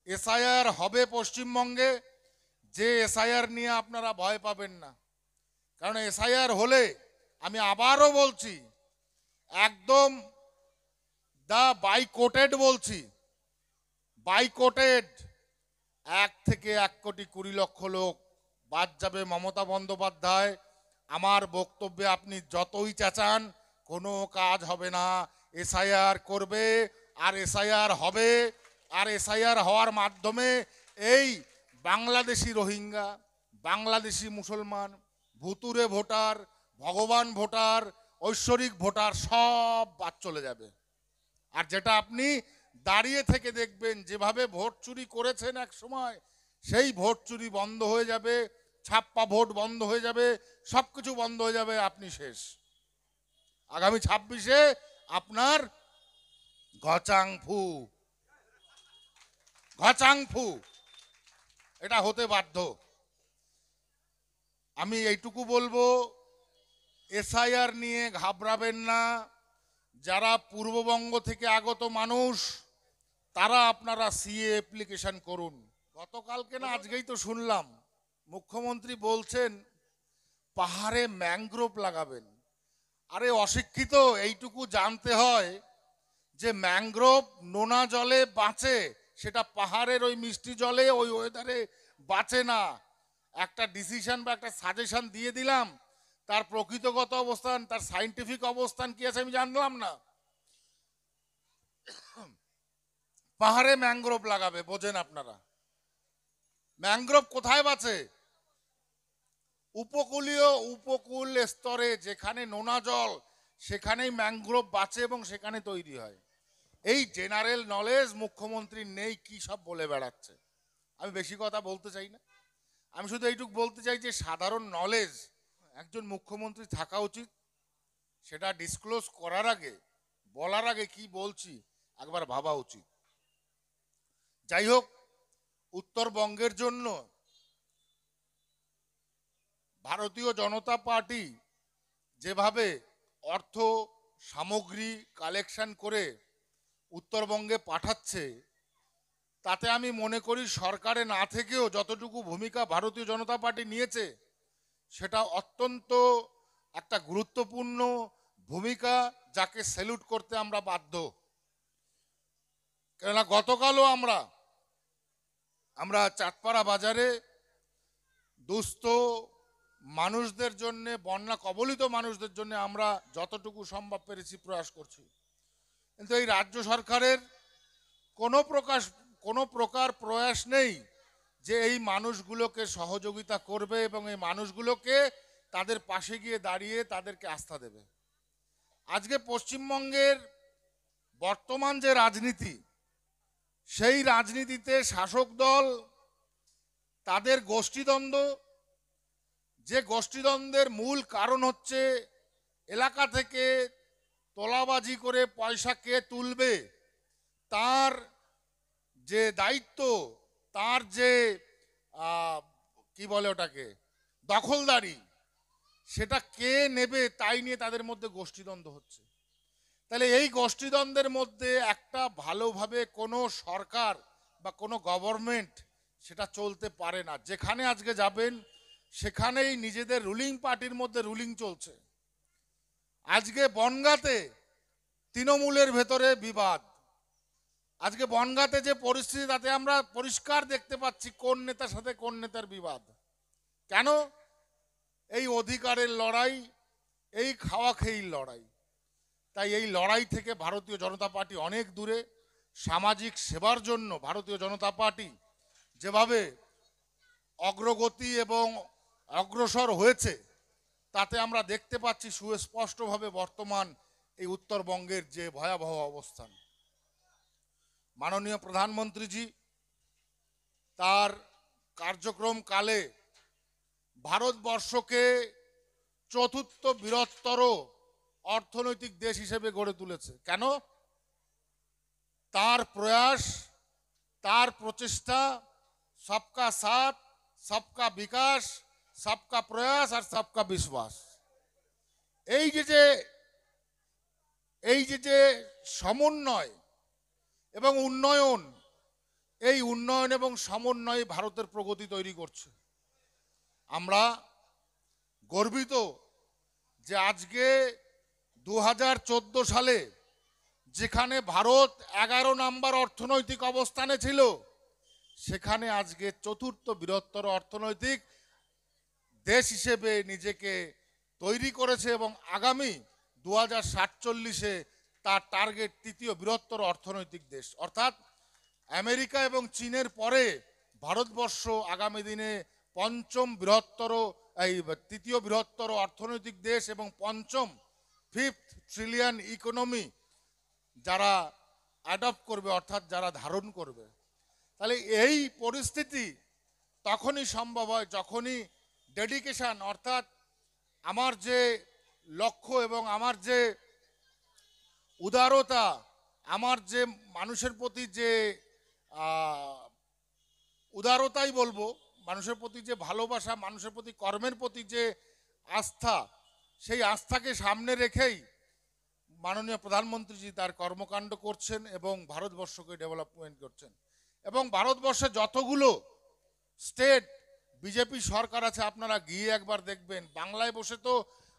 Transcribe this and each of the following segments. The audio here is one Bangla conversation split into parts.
এসআইআর হবে পশ্চিমবঙ্গে, যে এসআইআর নিয়ে আপনারা ভয় পাবেন না। কারণ এসআইআর হলে, আমি আবারও বলছি, একদম দা বাইকোটেড বলছি, বাইকোটেড, 1 থেকে 1,20,00,000 লোক বাদ যাবে। মমতা বন্দ্যোপাধ্যায়, আমার বক্তব্যে আপনি যতই চেঁচান, কোনো কাজ হবে না। এসআইআর করবে, আর এসআইআর হবে, আর এসআইআর হওয়ার মাধ্যমে এই বাংলাদেশি রোহিঙ্গা, বাংলাদেশি মুসলমান, ভুতুরে ভোটার, ভগবান ভোটার, ঐশ্বরিক ভোটার সব বাদ চলে যাবে। আর যেটা আপনি দাঁড়িয়ে থেকে দেখবেন, যেভাবে ভোট চুরি করেছেন এক সময়, সেই ভোট চুরি বন্ধ হয়ে যাবে, ছাপ্পা ভোট বন্ধ হয়ে যাবে, সবকিছু বন্ধ হয়ে যাবে, আপনি শেষ। আগামী 26-এ আপনার ঘচাংফু, ঘচাংফু এটা হতে বাধ্য। আমি এইটুকু বলবো, এসআইআর নিয়ে ঘাবড়াবেন না। যারা পূর্ববঙ্গ থেকে আগত মানুষ, তারা আপনারা সিএ অ্যাপ্লিকেশন করুন। গতকালকে না আজকেই তো শুনলাম মুখ্যমন্ত্রী বলছেন পাহাড়ে ম্যানগ্রোভ লাগাবেন। আরে অশিক্ষিত, এইটুকু জানতে হয় যে ম্যানগ্রোভ নোনা জলে বাঁচে, সেটা পাহাড়ের ওই মিষ্টি জলে ওই ওয়েদারে বাঁচে না। একটা ডিসিশন বা একটা সাজেশন দিয়ে দিলাম, তার প্রকৃতগত অবস্থান, তার সাইন্টিফিক অবস্থান কি আছে আমি জানলাম না। পাহাড়ে ম্যানগ্রোভ লাগাবে, বোঝেন আপনারা? ম্যানগ্রোভ কোথায় বাঁচে? উপকূল স্তরে যেখানে নোনা জল, সেখানেই ম্যানগ্রোভ বাঁচে এবং সেখানে তৈরি হয়। এই জেনারেল নলেজ মুখ্যমন্ত্রীর নেই, কি সব বলে বেড়াচ্ছে। আমি বেশি কথা বলতে চাই না, আমি শুধু এইটুকু বলতে চাই যে সাধারণ নলেজ একজন মুখ্যমন্ত্রী থাকা উচিত। সেটা ডিসক্লোজ করার আগে, বলার আগে কি বলছি একবার ভাবা উচিত। যাই হোক, উত্তরবঙ্গের জন্য ভারতীয় জনতা পার্টি যেভাবে অর্থ সামগ্রী কালেকশন করে উত্তরবঙ্গে পাঠাচ্ছে, তাতে আমি মনে করি সরকারে না থেকেও যতটুকু ভূমিকা ভারতীয় জনতা পার্টি নিয়েছে, সেটা অত্যন্ত একটা গুরুত্বপূর্ণ ভূমিকা, যাকে স্যালুট করতে আমরা বাধ্য। কেননা গতকালও আমরা চাঁদপাড়া বাজারে দুস্থ মানুষদের জন্য, বন্যা কবলিত মানুষদের জন্য আমরা যতটুকু সম্ভব পেরেছি প্রয়াস করছি। কিন্তু এই রাজ্য সরকারের কোনো প্রকার প্রয়াস নেই যে এই মানুষগুলোকে সহযোগিতা করবে এবং এই মানুষগুলোকে তাদের পাশে গিয়ে দাঁড়িয়ে তাদেরকে আস্থা দেবে। আজকে পশ্চিমবঙ্গের বর্তমান যে রাজনীতি, সেই রাজনীতিতে শাসক দল তাদের গোষ্ঠীদ্বন্দ্ব, যে গোষ্ঠীদ্বন্দ্বের মূল কারণ হচ্ছে এলাকা থেকে তোলাবাজি করে পয়সা কে তুলবে, তার যে দায়িত্ব, তার যে কি বলে ওটাকে, দখলদারি, সেটা কে নেবে তাই নিয়ে তাদের মধ্যে গোষ্ঠীদ্বন্দ্ব হচ্ছে। তাহলে এই গোষ্ঠীদ্বন্দ্বের মধ্যে একটা ভালোভাবে কোনো সরকার বা কোনো গভর্নমেন্ট সেটা চলতে পারে না। যেখানে আজকে যাবেন সেখানেই নিজেদের রুলিং পার্টির মধ্যে রুলিং চলছে। আজকে বনগাঁতে তৃণমূলের ভেতরে বিবাদ, আজকে বনগাঁতে যে পরিস্থিতি, তাতে আমরা পরিষ্কার দেখতে পাচ্ছি কোন নেতার সাথে কোন নেতার বিবাদ। কেন? এই অধিকারের লড়াই, এই খাওয়া খেয়েই লড়াই। তাই এই লড়াই থেকে ভারতীয় জনতা পার্টি অনেক দূরে। সামাজিক সেবার জন্য ভারতীয় জনতা পার্টি যেভাবে অগ্রগতি এবং অগ্রসর হয়েছে, তাতে আমরা দেখতে পাচ্ছি সুস্পষ্টভাবে বর্তমান এই উত্তরবঙ্গের যে ভয়াবহ অবস্থান। মাননীয় প্রধানমন্ত্রীজি তার কার্যক্রম কালে ভারতবর্ষকে চতুর্থ বৃহত্তর অর্থনৈতিক দেশ হিসেবে গড়ে তুলেছে। কেন? তার প্রয়াস, তার প্রচেষ্টা, সবকা সাথ, সবকা বিকাশ, সবকা প্রয়াস আর সবকা বিশ্বাস, এই যে সমন্বয় এবং উন্নয়ন, এই উন্নয়ন এবং সমন্বয়ে ভারতের প্রগতি তৈরি করছে। আমরা গর্বিত যে আজকে 2014 সালে যেখানে ভারত 11 নম্বর অর্থনৈতিক অবস্থানে ছিল, সেখানে আজকে চতুর্থ বৃহত্তর অর্থনৈতিক দেশ হিসেবে নিজেকে তৈরি করেছে এবং আগামী 2047-এ তার টার্গেট তৃতীয় বৃহত্তর অর্থনৈতিক দেশ, অর্থাৎ আমেরিকা এবং চীনের পরে ভারতবর্ষ আগামী দিনে তৃতীয় বৃহত্তর অর্থনৈতিক দেশ এবং পঞ্চম 5th ট্রিলিয়ন ইকোনমি যারা অ্যাডপ্ট করবে, অর্থাৎ যারা ধারণ করবে। তাহলে এই পরিস্থিতি তখনই সম্ভব হয় যখনই ডেডিকেশন, অর্থাৎ আমার যে লক্ষ্য এবং আমার যে উদারতা, আমার যে মানুষের প্রতি যে উদারতাই বলবো, মানুষের প্রতি যে ভালোবাসা, মানুষের প্রতি কর্মের প্রতি যে আস্থা, সেই আস্থাকে সামনে রেখেই মাননীয় প্রধানমন্ত্রীজি তার কর্মকাণ্ড করছেন এবং ভারতবর্ষকে ডেভেলপমেন্ট করছেন। এবং ভারতবর্ষে যতগুলো স্টেট বিজেপি সরকার আছে, আপনারা গিয়ে একবার দেখবেন, বাংলায় বসে তো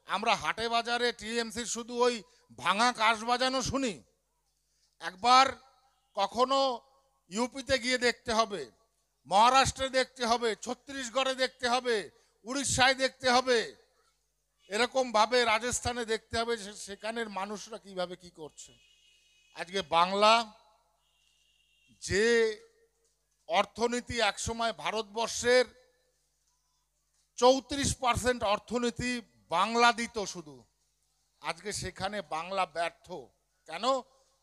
আমরা হাটে বাজারে টিএমসির শুধু ওই ভাঙা কাশ বাজানো শুনি। একবার কখনো ইউপিতে গিয়ে দেখতে হবে, মহারাষ্ট্রে দেখতে হবে, ছত্তিশগড়ে দেখতে হবে, উড়িষ্যায় দেখতে হবে, এরকম ভাবে রাজস্থানে দেখতে হবে সেখানের মানুষরা কিভাবে কি করছে। আজকে বাংলা যে অর্থনীতি একসময় ভারতবর্ষের 34% অর্থনীতি বাংলা দিত শুধু, আজকে সেখানে বাংলা ব্যর্থ। কেন?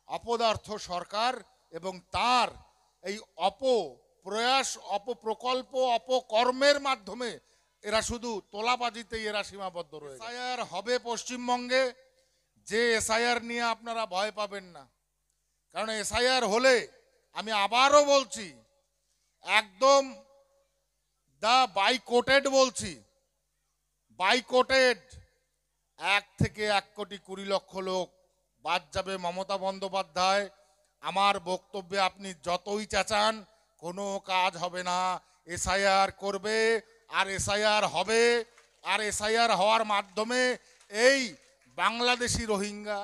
অপদার্থ সরকার এবং তার এই অপপ্রয়াস, অপপ্রকল্প, অপকর্মের মাধ্যমে এরা শুধু তোলাবাজিতেই এরা সীমাবদ্ধ রয়েছে। এসআইআর হবে পশ্চিমবঙ্গে, যে এসআইআর নিয়ে আপনারা ভয় পাবেন না, কারণ এসআইআর হলে আমি আবারও বলছি, একদম বাইকোটেড বলছি, বাইকোটেড 1 থেকে 1,20,00,000 লোক বাদ যাবে। মমতা বন্দ্যোপাধ্যায় আমার বক্তব্যে আপনি যতই চেঁচান, কোনো কাজ হবে না। এসআইআর করবে আর এসআইআর হবে, আর এসআইআর হওয়ার মাধ্যমে এই বাংলাদেশি রোহিঙ্গা,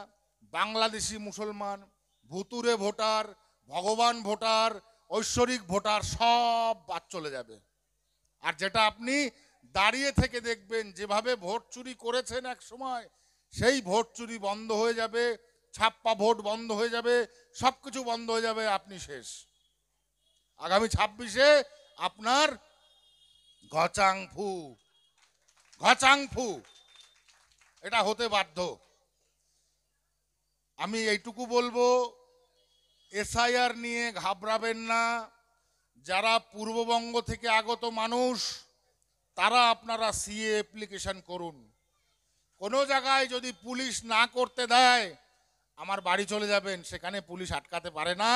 বাংলাদেশি মুসলমান, ভুতুরে ভোটার, ভগবান ভোটার, ঐশ্বরিক ভোটার সব বাদ চলে যাবে। আর যেটা আপনি দাঁড়িয়ে থেকে দেখবেন, যেভাবে ভোট চুরি করেছেন এক সময়, সেই ভোট চুরি বন্ধ হয়ে যাবে, ছাপ্পা ভোট বন্ধ হয়ে যাবে, সবকিছু বন্ধ হয়ে যাবে, আপনি শেষ। আগামী 26-এ আপনার ঘচাংফু ঘচাংফু এটা হতে বাধ্য। আমি এইটুকু বলবো, এসআইআর নিয়ে ঘাবড়াবেন না। যারা পূর্ববঙ্গ থেকে আগত মানুষ, তারা আপনারা সিএ অ্যাপ্লিকেশন করুন। কোনো জায়গায় যদি পুলিশ না করতে দেয়, আমার বাড়ি চলে যাবেন, সেখানে পুলিশ আটকাতে পারে না,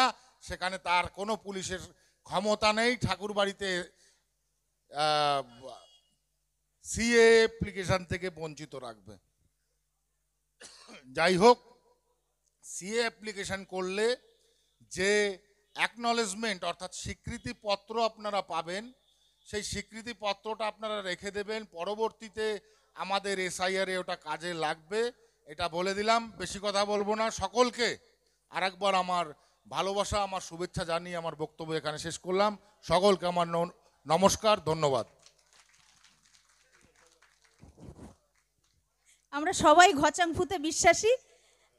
সেখানে তার কোনো পুলিশের ক্ষমতা নেই ঠাকুর বাড়িতে সিএ অ্যাপ্লিকেশন থেকে বঞ্চিত রাখবে। যাই হোক, সিএ অ্যাপ্লিকেশন করলে যে অ্যাকনলেজমেন্ট অর্থাৎ স্বীকৃতিপত্র আপনারা পাবেন, সেই স্বীকৃতিপত্রটা আপনারা রেখে দেবেন। পরবর্তীতে আমাদের এসআইআরে ওটা কাজে লাগবে, এটা বলে দিলাম। বেশি কথা বলবো না। সকলকে আরেকবার আমার ভালোবাসা, আমার শুভেচ্ছা জানিয়ে আমার বক্তব্য এখানে শেষ করলাম। সকলকে আমার নমস্কার, ধন্যবাদ। আমরা সবাই ঘচাংফুতে বিশ্বাসী,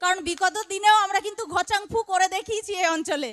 কারণ বিগত দিনেও আমরা কিন্তু ঘচাংফু করে দেখিয়েছি এই অঞ্চলে।